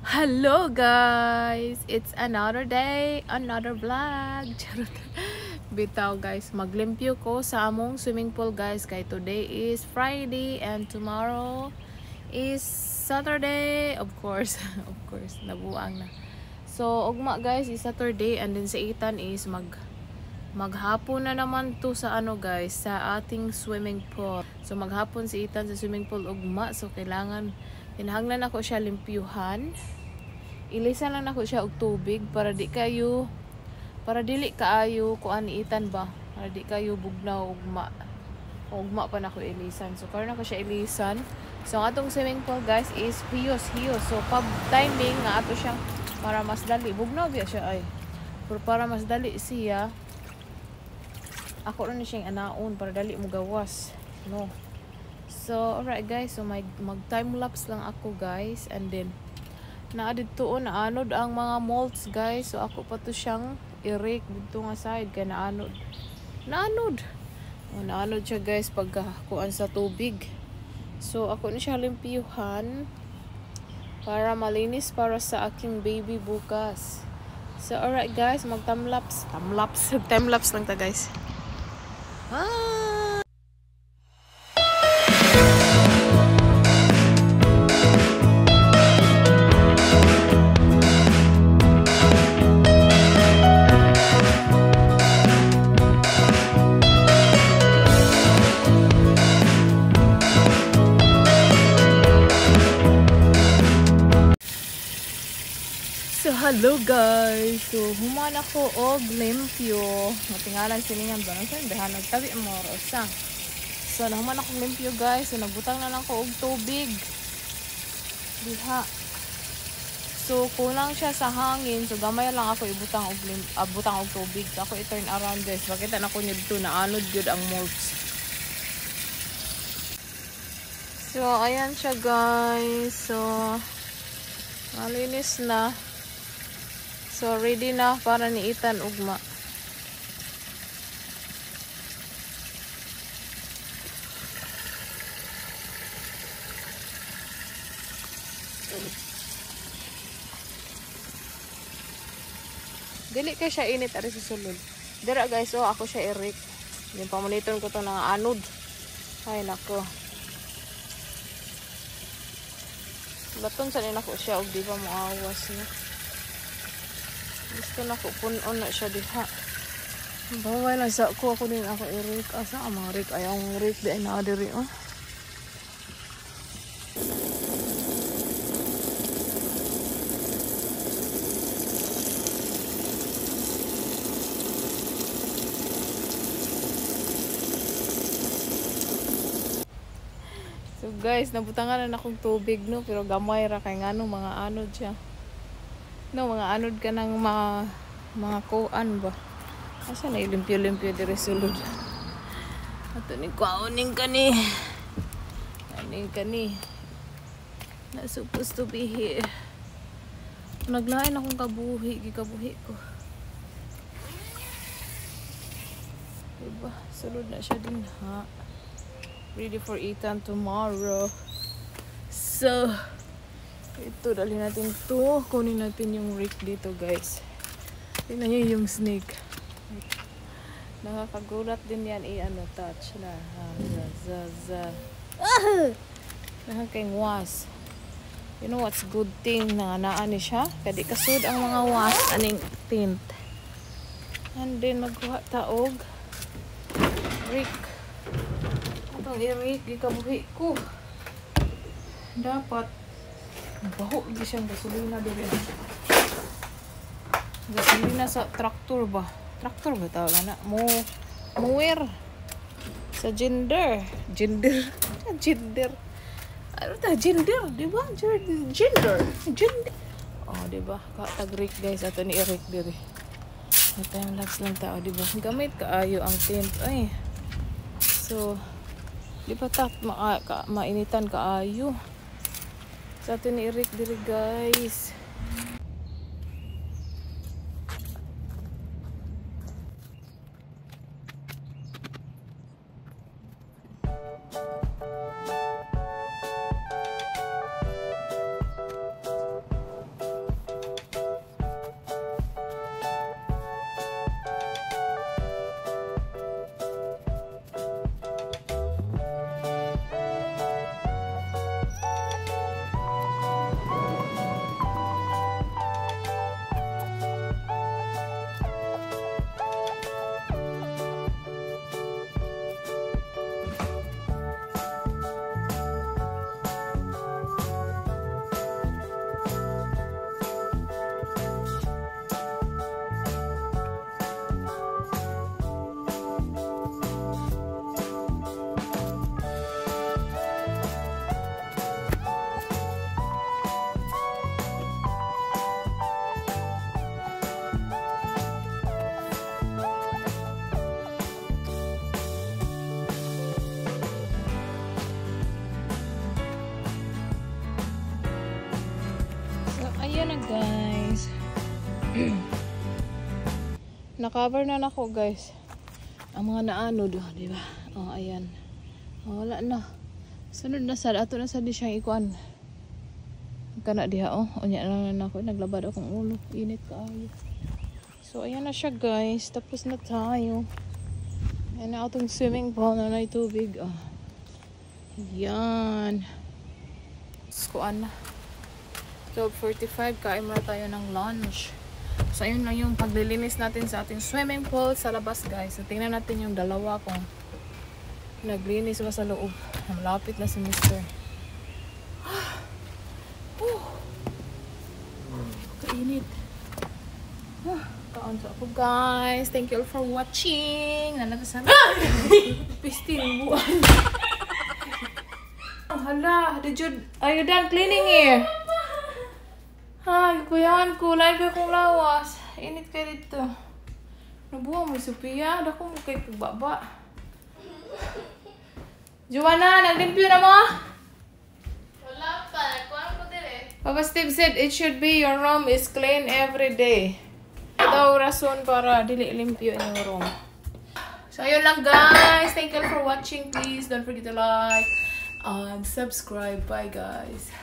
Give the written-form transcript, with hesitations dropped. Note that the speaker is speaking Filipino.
Hello guys! It's another day, another vlog. Charot. Bitaw guys, maglimpyo ko sa among swimming pool guys. Kay today is Friday and tomorrow is Saturday. Of course, of course, nabuang na. So, ugma guys, is Saturday and then sa Ethan is maghapon na naman to sa ano guys, sa ating swimming pool. So, maghapon si Ethan sa swimming pool ugma. So, kailangan hinahanglan ako siya limpyuhan. Ilisan lang ako siya og tubig para dili kaayo kuan itan ba, para di kayo bugnaw ugma pa nako ilisan. So karon ako siya ilisan. So ang atong swimming pool guys is hiyos. So pag timing nga ato siyang para mas dali bugnaw biya siya ay, pero para mas dali siya ako ron siyang anaon para dali mo gawas no. So alright guys, so mag time lapse lang ako guys, and then naaditoon naanod ang mga molds guys. So ako pa to siyang i-rake dito nga side kay naanod siya guys pagkakuan sa tubig. So ako na siya limpyuhan para malinis para sa aking baby bukas. So alright guys, mag time lapse lang ta guys. So hello guys, so human ako og limpyo. Matingalan siningan ba nang sandahan nagtabi mo rosa. So nahuman ako limpyo guys, so nagbutang na lang ko og tubig diha. So kulang siya sa hangin, so gamay lang ako ibutang og tubig. So ako i-turn around guys, makita na ko niyo dito na anod gyud ang molds. So ayan siya guys, so malinis na. So ready na para ni Ethan ugma. Dili kay siya init ari sa sulod. Dira guys, oh ako siya i-rake. Yung pamonitor ko to ng anod. Ay nako. Baton sa rin ako siya og di ba moawas na. Gusto na ko punon na siya diha. Bawal lang sa ako din ako i-rake. Asa ang mga rake? Ayaw ang rake di ay naadiri oh. So guys, nabutangan na akong tubig no, pero gamay ra kay ngano mga anod siya. No, mga anod ka ng mga kuan ba. Asa na ilimpyo-limpyo dire sulod. Ato ni kauning kani. Aning kani. Not supposed to be here. Naglain akong gikabuhi ko. Diba? Sulod na siya din ha. Ready for Ethan tomorrow. So ito, dali natin to. Kunin natin yung rake dito guys. Tingnan nyo yung snake. Nakakagulat din yan touch na. Nakakang was. You know what's good thing na naan ni siya? Kadi kasud ang mga was aning tint. And then magkuha taog rake. Atong i-rake gikabuhi ko. Dapat baho di siyang gasolina dire. Gasolina sa traktor ba? Traktor ba tawag na? Mower. Sa gender. Ano ta? Gender, di ba? Gender. Oh, di ba? Tag-rake guys, ato ni i-rake dire. Time lapse lang tao, di ba? Gamit kaayo ang tint. Ay. So, di ba mainitan kaayo? Sa atin ni Eric diri guys. ayan na guys. Na-cover na nako guys. Ang mga naano do, di ba? Oh, ayan. Oh, wala na. Sunod na sad ato na sad di siyang ikuan. Kana diha oh. Unya lang na ako naglabad akong ulo. Init kaayo. So ayan na siya guys. Tapos na tayo. Ayan na atong swimming pool na may tubig. Oh. Ayan. Kuan na. 12:45 kain muna tayo ng lunch. So ayun lang yung paglilinis natin sa ating swimming pool sa labas guys. So tingnan natin yung dalawa kung naglinis ba sa loob. Malapit na si Mr. Kainit. Kaon sa ako guys. Thank you all for watching. Nanatasan. Pistil buwan. Hala, are you done cleaning here? Ay, kuyahan ko. Lain ka kong lawas. Init ka dito. Nabuha mo, Sophia. Dako mo kay pagbaba. Joanna, naglimpyo na mo? Wala pa. Nagkuhan ko dire. Papa Steve said it should be your room is clean every day. Ito rason para dili limpyo yung room. So, ayun lang guys. Thank you all for watching. Please don't forget to like and subscribe. Bye guys.